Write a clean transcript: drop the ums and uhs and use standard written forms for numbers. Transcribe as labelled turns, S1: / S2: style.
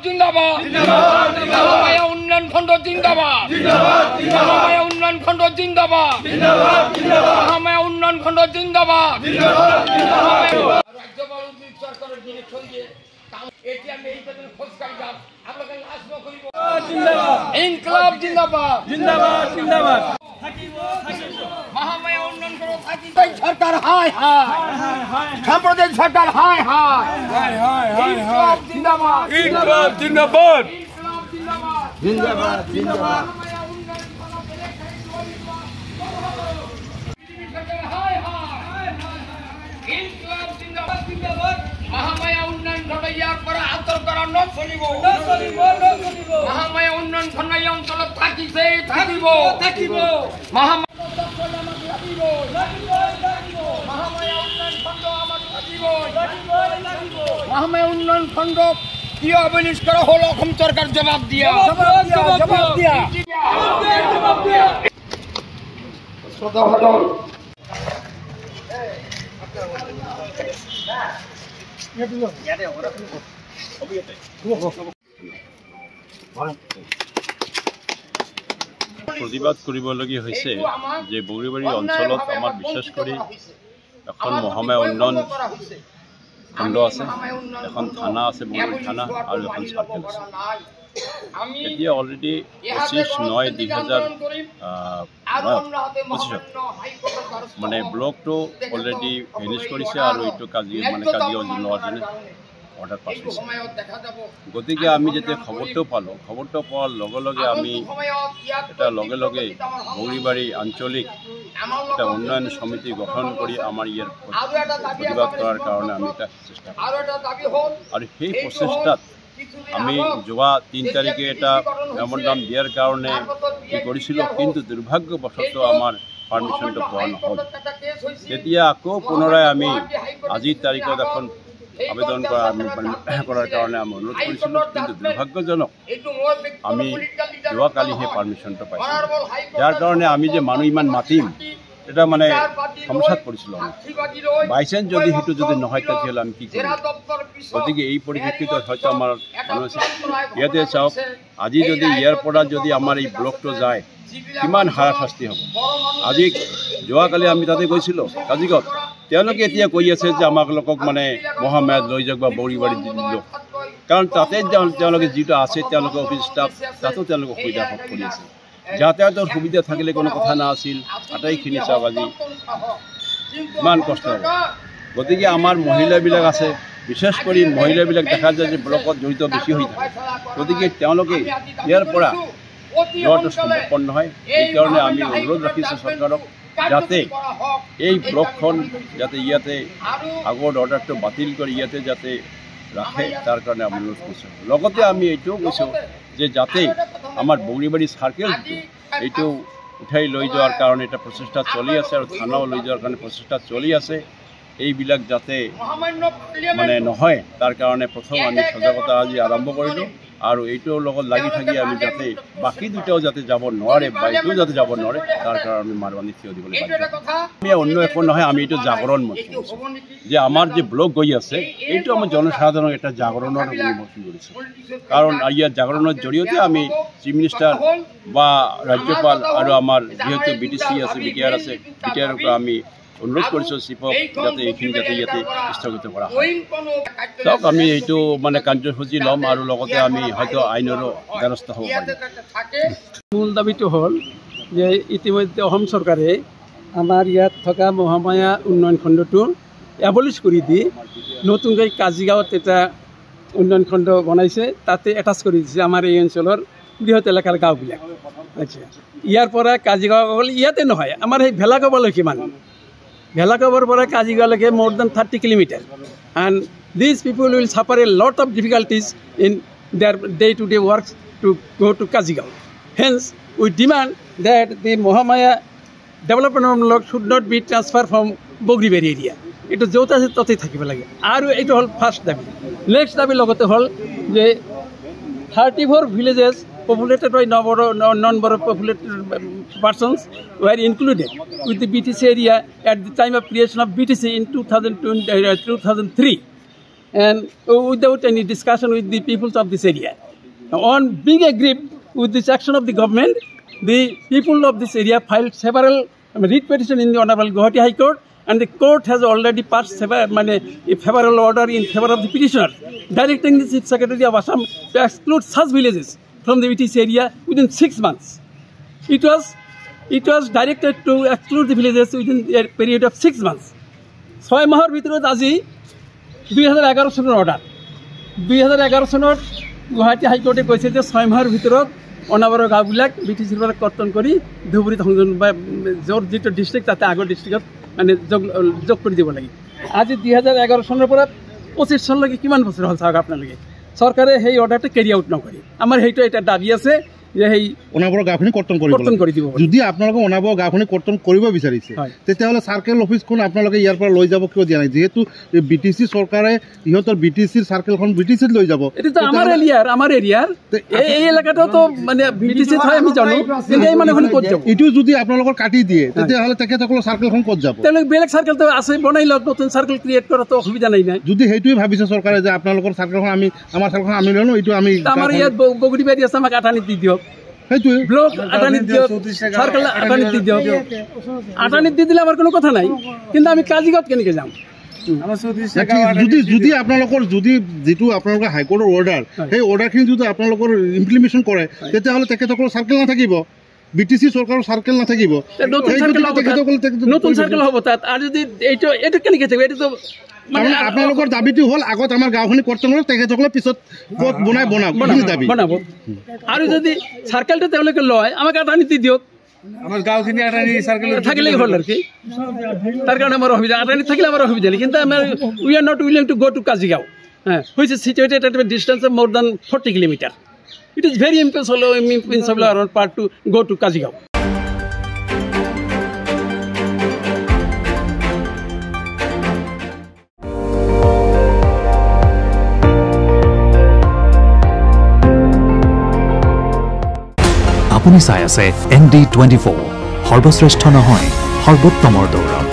S1: जिंदाबाद महामाया उन्नयन खंड जिंदाबाद महामाया उन्नयन खंड जिंदाबाद महामाया उन्नयन खंड जिंदाबाद राज्यपाल सरकारेर डिरेक्शन दिए एटी आमि এই পর্যন্ত খোঁজ কাইলাম আপনাকে লাশ ন করিব জিন্দাবাদ ইনকলাব জিন্দাবাদ জিন্দাবাদ জিন্দাবাদ महामाया उन्नयन खंड থাকিব সরকার হায় হায় সাম্প্রদায়িক সরকার হায় হায় হায় হায় হায় জিন্দাবাদ ইনকলাব জিন্দাবাদ जिंदाबाद जिंदाबाद महामाया उन्नयन खंड यार पर आतर करा न चलिब महामाया उन्नयन खंड এই অঞ্চল থাকিছে থাকিব থাকিব महामाया उन्नयन खंड আমার থাকিব महामाया उन्नयन खंड কি অবলিশ করা হলো অসম সরকার জবাব দিয়া শ্রদ্ধা ভাজন
S2: प्रतिबाद करिबलगिया হৈছে যে বগৰীবাৰী অঞ্চলত আমাৰ বিশেষ কৰি এখন মহামায়া উন্নয়ন খণ্ড আছে এখন থানা আছে বগৰী থানা আৰু এখন সাৰ্কেল আছে এতিয়া অলৰেডি 25/9/2025 মানে ব্লকটো অলৰেডি ফিনিশ কৰিছে আৰু এইটো কাজিয়া লোৱাৰ জন্য অৰ্ডাৰ পাছ হৈছে গতিকে আমি যেতিয়া খবৰটো পোৱাৰ লগে লগে আমি এটা লগে লগে বগৰীবাৰী আঞ্চলিক এটা উন্নয়ন সমিতি গঠন কৰি আমাৰ ইয়াৰ প্ৰতিবাদ কৰাৰ কাৰণে আমি এটা চেষ্টা কৰিছোঁ আৰু সেই প্ৰচেষ্টাত আমি যোৱা 3 তাৰিখে এটা মেমোৰেণ্ডাম দিয়াৰ কাৰণে কি কৰিছিলোঁ কিন্তু দুৰ্ভাগ্যবশতঃ আমাৰ পাৰ্মিশ্যনটো পোৱা নহ'ল তেতিয়া আকৌ পুনৰাই আমি আজিৰ তাৰিখত এখন আবেদন কৰাৰ কাৰণে আমি অনুৰোধ কৰিছিলোঁ কিন্তু দুৰ্ভাগ্যজনক আমি যোৱাকালিহে পাৰ্মিশ্যনটো পাইছিলোঁ যাৰ কাৰণে আমি যে মানুহ ইমান মাতিম এটা মানে সমস্যাত পৰিছিলোঁ আমি বাইচান্স যদি সেইটো যদি নহয় তেতিয়াহ'লে আমি কি কৰিম গতিকে এই পৰিপ্ৰেক্ষিতত হয়তো আমাৰ মানুহ আছে ইয়াতে চাওক আজি যদি ইয়াৰ পৰা যদি আমাৰ এই ব্লকটো যায় কিমান হাৰাশাস্তি হ'ব আজি যোৱাকালি আমি তাতে গৈছিলোঁ কাজিগত তেওঁলোকে এতিয়া কৈ আছে যে আমাক মানে মহামায়াত লৈ যাওক বা বগৰীবাৰীত দি দিলোঁ কাৰণ তাতে তেওঁলোকে যিটো আছে তেওঁলোকৰ অফিচ ষ্টাফ তাতো তেওঁলোকে সুবিধা ভোগ কৰি আছে যাতায়াতৰ সুবিধা থাকিলে কোনো কথা নাছিল আটাইখিনি চাওক আজি ইমান কষ্ট হ'ব গতিকে আমাৰ মহিলাবিলাক আছে বিশেষ কৰি মহিলাবিলাক দেখা যায় যে ব্লকত জড়িত বেছি হৈ থাকে গতিকে তেওঁলোকে ইয়াৰ পৰা যোৱাটো সম্পন্ন নহয় এইকাৰণে আমি অনুৰোধ ৰাখিছোঁ চৰকাৰক যাতে এই ব্লকখন যাতে ইয়াতে আগৰ অৰ্ডাৰটো বাতিল কৰি ইয়াতে যাতে ৰাখে তাৰ কাৰণে আমি অনুৰোধ কৰিছোঁ লগতে আমি এইটোও কৈছোঁ যে যাতে আমাৰ বগৰীবাৰী চাৰ্কেলটো এইটো উঠাই লৈ যোৱাৰ কাৰণে এটা প্ৰচেষ্টা চলি আছে আৰু থানাও লৈ যোৱাৰ কাৰণে প্ৰচেষ্টা চলি আছে এইবিলাক যাতে মানে নহয় তাৰ কাৰণে প্ৰথম আমি সজাগতা আজি আৰম্ভ কৰিলোঁ আৰু এইটোৰ লগত লাগি থাকি আমি যাতে বাকী দুটাও যাতে যাব নোৱাৰে বা এইটোও যাতে যাব নোৱাৰে তাৰ কাৰণে আমি মাৰবানি থিয় দিবলৈ আমি অন্য একো নহয় আমি এইটো জাগৰণ মঞ্চ যে আমাৰ যে ব্লক গৈ আছে এইটো আমাৰ জনসাধাৰণক এটা জাগৰণৰ অনুমোদন কৰিছোঁ কাৰণ ইয়াৰ জাগৰণৰ জৰিয়তে আমি চিফ মিনিষ্টাৰ বা ৰাজ্যপাল আৰু আমাৰ যিহেতু BTC আছে BTR আছে BTRৰ পৰা আমি অনুৰোধ কৰিছোঁ চিফক যাতে এইখিনি যাতে ইয়াতে স্থগিত কৰা হয় চাওক আমি এইটো মানে কাৰ্যসূচী ল'ম আৰু লগতে আমি হয়তো আইনৰো দ্বাৰস্থ হ'ব পাৰিম
S3: মূল দাবীটো হ'ল যে ইতিমধ্যে অসম চৰকাৰে আমাৰ ইয়াত থকা মহামায়া উন্নয়ন খণ্ডটো এবলিছ কৰি দি নতুনকৈ কাজিগাঁৱত এটা উন্নয়ন খণ্ড বনাইছে তাতে এটাচ কৰি দিছে আমাৰ এই অঞ্চলৰ বৃহৎ এলেকাৰ গাঁওবিলাক আচ্ছা ইয়াৰ পৰা কাজিগাঁও হ'ল ইয়াতে নহয় আমাৰ সেই ভেলাগাঁৱলৈকে মানুহ ভেলাগাঁৱৰ পৰা কাজিগাঁৱলৈকে more than 30 kilometers and these people will suffer a lot of difficulties in their day-to-day works to go to Kajigaon. Hence, we demand that the Mohamaya development block should not be transferred from Bogribari area. It is jota se tote thakiba lage. Aru it hol first dabi. Next dabi logote hol je 34 villages populated by non-borough populated persons were included with the BTC area at the time of creation of BTC in 2003. and without any discussion with the peoples of this area. On being aggrieved with this action of the government, the people of this area filed several writ petitions in the Honorable Guwahati High Court, and the court has already passed a favorable order in favor of the petitioner, directing the Chief Secretary of Assam to exclude such villages from the ETC area within 6 months. It was directed to exclude the villages within a period of 6 months. 6 মাহৰ ভিতৰত আজি 2011 চনৰ order 2011 চনত গুৱাহাটী হাইকোৰ্টে কৈছে যে 6 মাহৰ ভিতৰত অনাবৰৰ গাঁওবিলাক বিটিচিৰ পৰা কৰ্তন কৰি ধুবুৰীত সংযোজন বা য'ৰ যিটো ডিষ্ট্ৰিক্ট তাতে আগৰ ডিষ্ট্ৰিক্টত মানে যোগ কৰি দিব লাগে। আজি 2011 চনৰ পৰা 25 চনলৈকে কিমান বছৰ হ'ল চাওক আপোনালোকে, চৰকাৰে সেই অৰ্ডাৰটো কেৰি আউট নকৰে। আমাৰ সেইটো এটা দাবী আছে যে সেই
S4: অনাবৰৰ গাঁওখিনি কৰ্তন কৰি দিব। যদি আপোনালোকে অনাবৰৰ গাঁওখিনি কৰ্তন কৰিব বিচাৰিছে তেতিয়াহ'লে চাৰ্কেল অফিচখন আপোনালোকে ইয়াৰ পৰা লৈ যাব কিয় দিয়া নাই? যিহেতু BTC চৰকাৰে ইহঁতৰ BTCৰ চাৰ্কেলখন BTCত লৈ যাব।
S3: এইটো আমাৰ এৰিয়াৰ এই এলেকাটো মানে BTCত হয় আমি জানো, কিন্তু এই মানুহখিনি ক'ত যাব?
S4: এইটো যদি আপোনালোকৰ কাটি দিয়ে তেতিয়াহ'লে তেখেতসকলৰ চাৰ্কেলখন ক'ত যাব?
S3: তেওঁলোকে বেলেগ চাৰ্কেলটো আছে, বনাই লওক, নতুন চাৰ্কেল ক্ৰিয়েট কৰাটো অসুবিধা নাই।
S4: যদি সেইটোৱে ভাবিছে চৰকাৰে যে আপোনালোকৰ চাৰ্কেলখন আমাৰ চাৰ্কেলখন আমি লৈ লওঁ, এইটো আমি
S3: আমাৰ ইয়াত বগৰীবাৰী আছে, আমাক আটানীত দি দিয়ক,
S4: সেইটোৱে
S3: ব্লক আটানীত দিয়ক, চাৰ্কেল আটানীত দি দিয়ক। আটানীত দি দিলে আমাৰ কোনো কথা নাই, কিন্তু আমি কাজিগাঁৱত কেনেকৈ যাম?
S4: যদি আপোনালোকৰ যিটো আপোনালোকৰ হাইকোৰ্টৰ অৰ্ডাৰ, সেই অৰ্ডাৰখিনি যদি আপোনালোকৰ ইমপ্লিমেণ্টেশ্যন কৰে তেতিয়াহ'লে তেখেতসকলৰ চাৰ্কেল নাথাকিব, BTC চৰকাৰৰ চাৰ্কেল নাথাকিব,
S3: নতুন চাৰ্কেল হ'ব তাত। আৰু যদি এইটো কেনেকৈ থাকিব? এইটোতো
S4: মানে আপোনালোকৰ দাবীটো হ'ল আগত আমাৰ গাঁওখিনি কৰ্তন কৰক, তেখেতসকলে পিছত ক'ত বনাব।
S3: আৰু যদি চাৰ্কেলটো তেওঁলোকে লয়, আমাক আটানীত দি দিয়ক,
S1: আমাৰ গাঁওখিনি আটানী চাৰ্কেল
S3: থাকিলেই হ'ল আৰু কি। তাৰ কাৰণে আমাৰ অসুবিধা, আটানীত থাকিলে আমাৰ অসুবিধা নেকি? কিন্তু আমাৰ we are not willing to go to Kazigaon, which is situated at a distance of more than 40 kilometers. It is very impossible on our part to go to Kajigaon.
S5: আপুনি চাই আছে ND24, সৰ্বশ্ৰেষ্ঠ নহয় সৰ্বোত্তমৰ দৌৰ।